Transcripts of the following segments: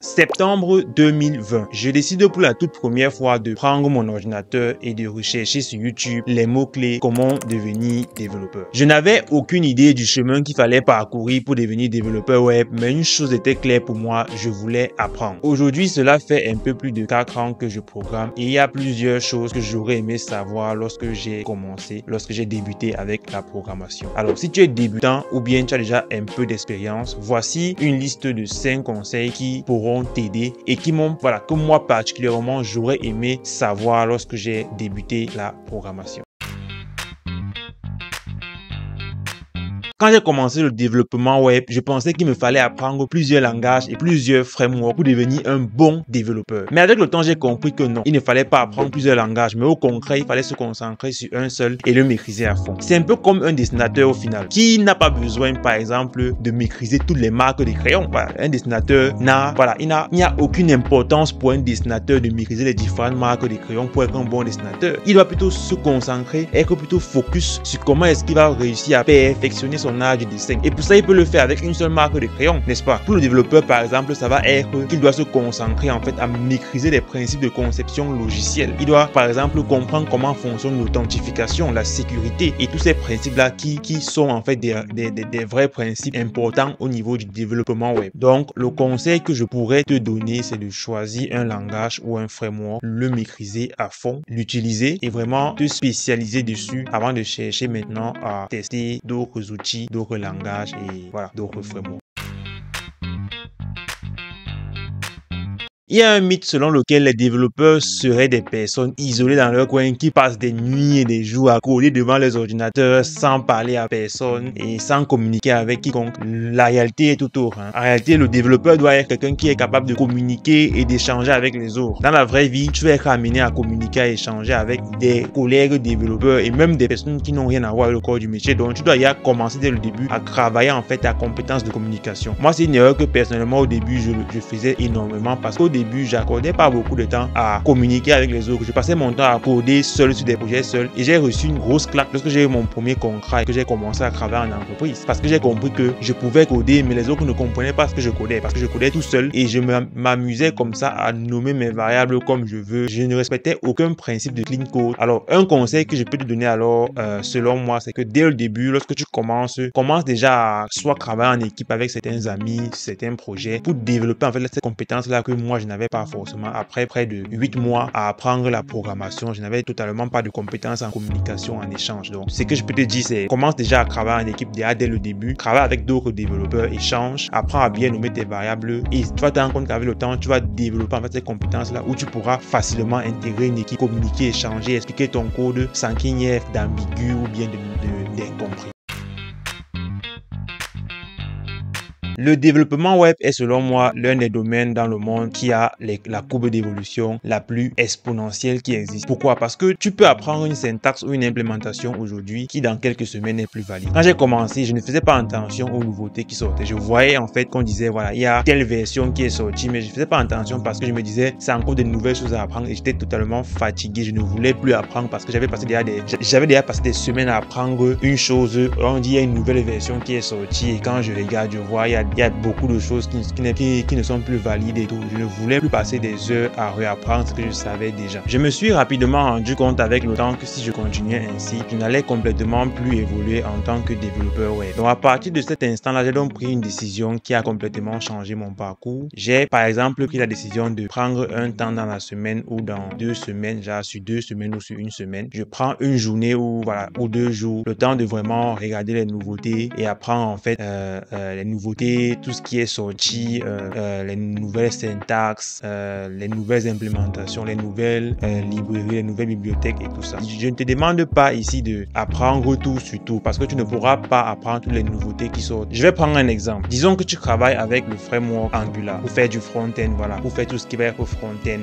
Septembre 2020, je décide pour la toute première fois de prendre mon ordinateur et de rechercher sur YouTube les mots-clés comment devenir développeur. Je n'avais aucune idée du chemin qu'il fallait parcourir pour devenir développeur web, mais une chose était claire pour moi, je voulais apprendre. Aujourd'hui, cela fait un peu plus de 4 ans que je programme et il y a plusieurs choses que j'aurais aimé savoir lorsque j'ai commencé, lorsque j'ai débuté avec la programmation. Alors, si tu es débutant ou bien tu as déjà un peu d'expérience, voici une liste de 5 conseils qui pourront t'aider et qui m'ont, que moi particulièrement j'aurais aimé savoir lorsque j'ai débuté la programmation. Quand j'ai commencé le développement web, je pensais qu'il me fallait apprendre plusieurs langages et plusieurs frameworks pour devenir un bon développeur. Mais avec le temps, j'ai compris que non, il ne fallait pas apprendre plusieurs langages, mais au concret, il fallait se concentrer sur un seul et le maîtriser à fond. C'est un peu comme un dessinateur au final, qui n'a pas besoin, par exemple, de maîtriser toutes les marques de crayons. Un dessinateur il n'y a aucune importance pour un dessinateur de maîtriser les différentes marques de crayons pour être un bon dessinateur. Il doit plutôt se concentrer, être plutôt focus sur comment est-ce qu'il va réussir à perfectionner son art du dessin. Et pour ça, il peut le faire avec une seule marque de crayon, n'est-ce pas? Pour le développeur, par exemple, ça va être qu'il doit se concentrer en fait à maîtriser les principes de conception logicielle. Il doit, par exemple, comprendre comment fonctionne l'authentification, la sécurité et tous ces principes-là qui sont en fait des vrais principes importants au niveau du développement web. Donc, le conseil que je pourrais te donner, c'est de choisir un langage ou un framework, le maîtriser à fond, l'utiliser et vraiment te spécialiser dessus avant de chercher maintenant à tester d'autres outils, d'autres langages et d'autres frameworks. Il y a un mythe selon lequel les développeurs seraient des personnes isolées dans leur coin qui passent des nuits et des jours à coder devant les ordinateurs sans parler à personne et sans communiquer avec quiconque. La réalité est tout autre. En réalité, le développeur doit être quelqu'un qui est capable de communiquer et d'échanger avec les autres. Dans la vraie vie, tu vas être amené à communiquer, à échanger avec des collègues développeurs et même des personnes qui n'ont rien à voir avec le corps du métier. Donc, tu dois y commencer dès le début à travailler en fait ta compétence de communication. Moi, c'est une erreur que personnellement au début je faisais énormément parce qu'au début, j'accordais pas beaucoup de temps à communiquer avec les autres. Je passais mon temps à coder seul sur des projets seuls et j'ai reçu une grosse claque lorsque j'ai eu mon premier contrat et que j'ai commencé à travailler en entreprise parce que j'ai compris que je pouvais coder mais les autres ne comprenaient pas ce que je codais parce que je codais tout seul et je m'amusais comme ça à nommer mes variables comme je veux. Je ne respectais aucun principe de clean code. Alors, un conseil que je peux te donner alors, selon moi, c'est que dès le début, lorsque tu commence déjà à soit travailler en équipe avec certains amis, certains projets pour développer en fait cette compétence-là que moi je n'avais pas forcément. Après près de 8 mois à apprendre la programmation, je n'avais totalement pas de compétences en communication, en échange. Donc, ce que je peux te dire, c'est commence déjà à travailler en équipe déjà dès le début, travaille avec d'autres développeurs, échange, apprends à bien nommer tes variables et tu vas te rendre compte qu'avec le temps, tu vas développer en fait ces compétences-là où tu pourras facilement intégrer une équipe, communiquer, échanger, expliquer ton code sans qu'il y ait d'ambigu ou bien d'incompris. Le développement web est selon moi l'un des domaines dans le monde qui a la courbe d'évolution la plus exponentielle qui existe. Pourquoi? Parce que tu peux apprendre une syntaxe ou une implémentation aujourd'hui qui dans quelques semaines n'est plus valide. Quand j'ai commencé, je ne faisais pas attention aux nouveautés qui sortaient. Je voyais en fait qu'on disait il y a telle version qui est sortie, mais je ne faisais pas attention parce que je me disais c'est encore de nouvelles choses à apprendre et j'étais totalement fatigué. Je ne voulais plus apprendre parce que j'avais déjà passé des semaines à apprendre une chose. On dit il y a une nouvelle version qui est sortie et quand je regarde, je vois il y a beaucoup de choses qui ne sont plus valides et tout. Je ne voulais plus passer des heures à réapprendre ce que je savais déjà. Je me suis rapidement rendu compte avec le temps que si je continuais ainsi, je n'allais complètement plus évoluer en tant que développeur web. Donc à partir de cet instant-là, j'ai donc pris une décision qui a complètement changé mon parcours. J'ai par exemple pris la décision de prendre un temps dans la semaine ou dans 2 semaines, genre sur 2 semaines ou sur une semaine. Je prends une journée ou 2 jours, le temps de vraiment regarder les nouveautés et apprendre en fait les nouveautés, tout ce qui est sorti, les nouvelles syntaxes, les nouvelles implémentations, les nouvelles librairies, les nouvelles bibliothèques et tout ça. Je ne te demande pas ici de apprendre tout sur tout parce que tu ne pourras pas apprendre toutes les nouveautés qui sortent. Je vais prendre un exemple. Disons que tu travailles avec le framework Angular pour faire du front-end, pour faire tout ce qui va être front-end,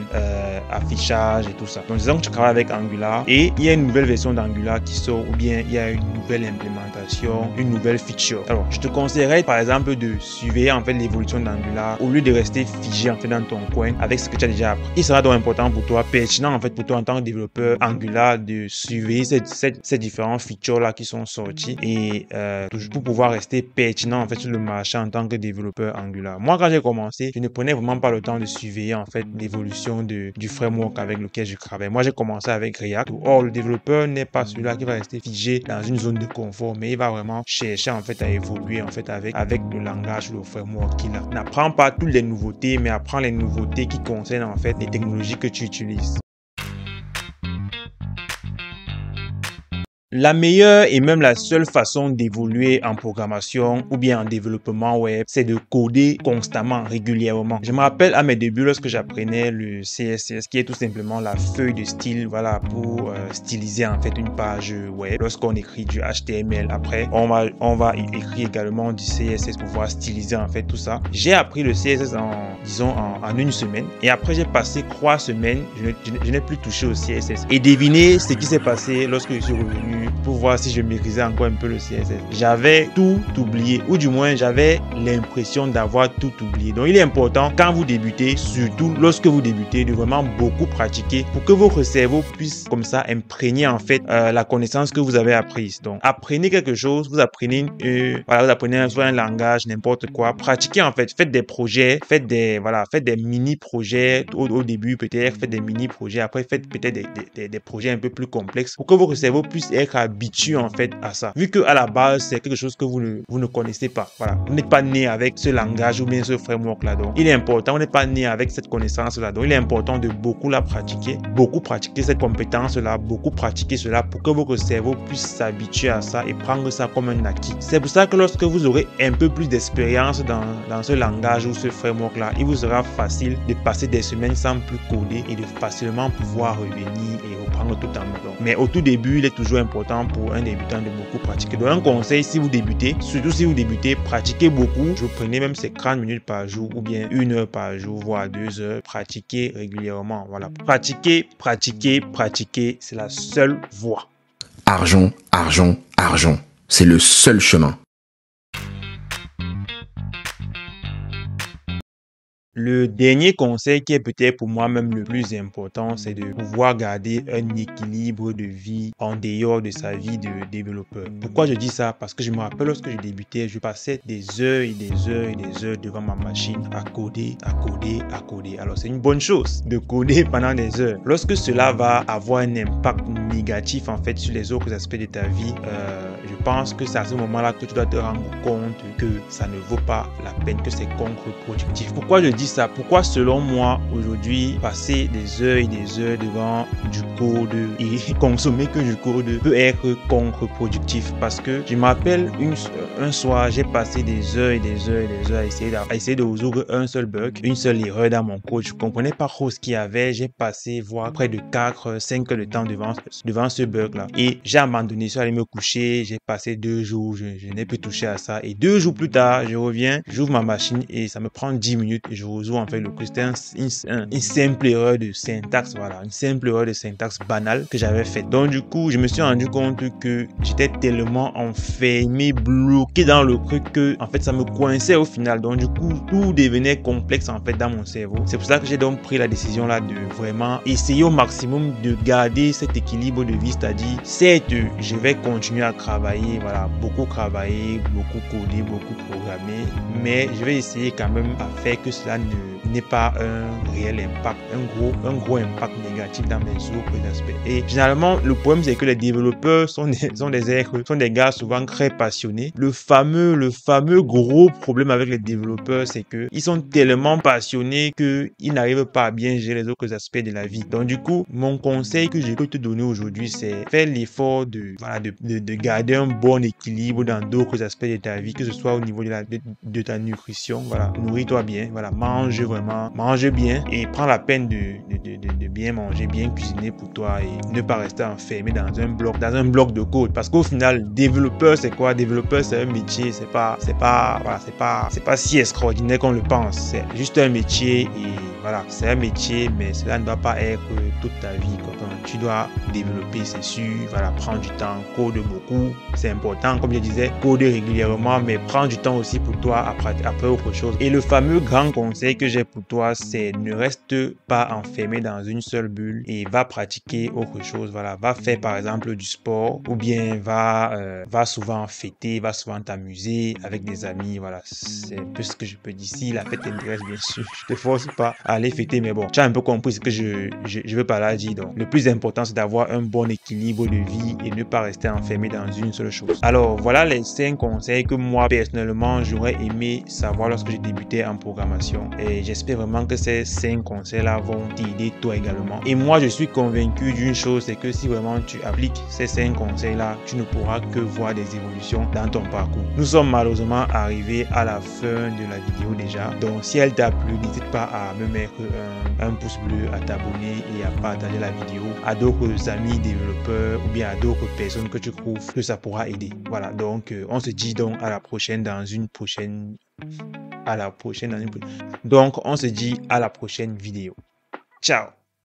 affichage et tout ça. Donc disons que tu travailles avec Angular et il y a une nouvelle version d'Angular qui sort ou bien il y a une nouvelle implémentation, une nouvelle feature. Alors je te conseillerais par exemple de surveiller en fait l'évolution d'Angular au lieu de rester figé en fait dans ton coin avec ce que tu as déjà appris. Il sera donc important pour toi, pertinent en fait pour toi en tant que développeur Angular de surveiller ces différents features là qui sont sortis et toujours pour pouvoir rester pertinent en fait sur le marché en tant que développeur Angular. Moi, quand j'ai commencé, je ne prenais vraiment pas le temps de surveiller en fait l'évolution du framework avec lequel je travaille. Moi, j'ai commencé avec React. Or, le développeur n'est pas celui-là qui va rester figé dans une zone de confort, mais il va vraiment chercher en fait à évoluer en fait avec le langage ou le framework qu'il a. N'apprends pas toutes les nouveautés, mais apprends les nouveautés qui concernent en fait les technologies que tu utilises. La meilleure et même la seule façon d'évoluer en programmation ou bien en développement web, c'est de coder constamment, régulièrement. Je me rappelle à mes débuts lorsque j'apprenais le CSS, qui est tout simplement la feuille de style, voilà, pour styliser en fait une page web. Lorsqu'on écrit du HTML, après, on va écrire également du CSS pour pouvoir styliser en fait tout ça. J'ai appris le CSS en une semaine et après j'ai passé 3 semaines, je n'ai plus touché au CSS. Et devinez ce qui s'est passé lorsque je suis revenu pour voir si je maîtrisais encore un peu le CSS. J'avais tout oublié, ou du moins j'avais l'impression d'avoir tout oublié. Donc il est important quand vous débutez, surtout lorsque vous débutez, de vraiment beaucoup pratiquer pour que votre cerveau puisse comme ça imprégner en fait la connaissance que vous avez apprise. Donc apprenez quelque chose, vous apprenez voilà, vous apprenez soit un langage, n'importe quoi, pratiquez en fait, faites des projets, faites des mini projets au début peut-être, faites des mini projets, après faites peut-être des projets un peu plus complexes pour que votre cerveau puisse être habitué en fait à ça. Vu que à la base c'est quelque chose que vous ne connaissez pas. Voilà, vous n'êtes pas né avec ce langage ou bien ce framework là. Donc il est important, vous n'êtes pas né avec cette connaissance là. Donc il est important de beaucoup la pratiquer, beaucoup pratiquer cette compétence là, beaucoup pratiquer cela pour que votre cerveau puisse s'habituer à ça et prendre ça comme un acquis. C'est pour ça que lorsque vous aurez un peu plus d'expérience dans ce langage ou ce framework là, il vous sera facile de passer des semaines sans plus coder et de facilement pouvoir revenir et reprendre tout en même temps. Mais au tout début, il est toujours important pour un débutant de beaucoup pratiquer. Donc un conseil, si vous débutez, surtout si vous débutez, pratiquez beaucoup. Je prenais même ces 30 minutes par jour ou bien 1 heure par jour, voire 2 heures. Pratiquez régulièrement. Voilà. Pratiquez, pratiquez, pratiquez. C'est la seule voie. Argent, argent, argent. C'est le seul chemin. Le dernier conseil qui est peut-être pour moi même le plus important, c'est de pouvoir garder un équilibre de vie en dehors de sa vie de développeur. Pourquoi je dis ça? Parce que je me rappelle lorsque je débutais, je passais des heures et des heures et des heures devant ma machine à coder, à coder, à coder. Alors c'est une bonne chose de coder pendant des heures. Lorsque cela va avoir un impact négatif en fait sur les autres aspects de ta vie, je pense que c'est à ce moment-là que tu dois te rendre compte que ça ne vaut pas la peine, que c'est contre-productif. Pourquoi je dis ça? Pourquoi selon moi aujourd'hui passer des heures et des heures devant du code et consommer que du code peut être contre-productif? Parce que je me rappelle un soir j'ai passé des heures et des heures et des heures à essayer de résoudre un seul bug, une seule erreur dans mon code. Je comprenais pas trop ce qu'il y avait. J'ai passé voire près de 4-5 heures de temps devant ce bug là et j'ai abandonné. Je suis allé me coucher. J'ai passé 2 jours, je n'ai plus touché à ça et 2 jours plus tard je reviens, j'ouvre ma machine et ça me prend 10 minutes et je résous en fait le coup. C'était une simple erreur de syntaxe, voilà, une simple erreur de syntaxe banale que j'avais faite. Donc du coup je me suis rendu compte que j'étais tellement enfermé, bloqué dans le truc que en fait ça me coinçait au final. Donc du coup tout devenait complexe en fait dans mon cerveau. C'est pour ça que j'ai donc pris la décision là de vraiment essayer au maximum de garder cet équilibre de vie, c'est-à-dire certes je vais continuer à travailler, voilà, beaucoup travailler, beaucoup coder, beaucoup programmer, mais je vais essayer quand même à faire que cela n'ait pas un réel impact, un gros impact négatif dans mes autres aspects. Et généralement, le problème c'est que les développeurs sont des gars souvent très passionnés. Le fameux gros problème avec les développeurs, c'est que ils sont tellement passionnés qu'ils n'arrivent pas à bien gérer les autres aspects de la vie. Donc du coup, mon conseil que je peux te donner aujourd'hui, c'est faire l'effort de garder un bon équilibre dans d'autres aspects de ta vie, que ce soit au niveau de ta nutrition, voilà, nourris-toi bien, voilà, mange bien et prends la peine de bien manger, bien cuisiner pour toi et ne pas rester enfermé dans un bloc de code. Parce qu'au final, développeur c'est quoi? Développeur c'est un métier, c'est pas si extraordinaire qu'on le pense. C'est juste un métier et voilà, c'est un métier, mais cela ne doit pas être toute ta vie. Tu dois développer, c'est sûr, voilà, prendre du temps, coder beaucoup, c'est important, comme je disais, coder régulièrement, mais prendre du temps aussi pour toi après autre chose. Et le fameux grand conseil que j'ai pour toi, c'est ne reste pas enfermé dans une seule bulle et va pratiquer autre chose. Voilà, va faire par exemple du sport ou bien va souvent fêter, va souvent t'amuser avec des amis. Voilà, c'est un peu ce que je peux dire. Si la fête t'intéresse, bien sûr, je te force pas à aller fêter, mais bon, tu as un peu compris ce que je veux par là dire. Donc, le plus important, c'est d'avoir un bon équilibre de vie et ne pas rester enfermé dans une seule chose. Alors, voilà les 5 conseils que moi, personnellement, j'aurais aimé savoir lorsque j'ai débuté en programmation. Et j'espère vraiment que ces 5 conseils-là vont t'aider toi également. Et moi, je suis convaincu d'une chose, c'est que si vraiment tu appliques ces 5 conseils-là, tu ne pourras que voir des évolutions dans ton parcours. Nous sommes malheureusement arrivés à la fin de la vidéo déjà. Donc, si elle t'a plu, n'hésite pas à me mettre un pouce bleu, à t'abonner et à partager la vidéo à d'autres amis développeurs ou bien à d'autres personnes que tu trouves que ça pourra aider. Voilà, donc on se dit donc à la prochaine dans une prochaine donc on se dit à la prochaine vidéo. Ciao.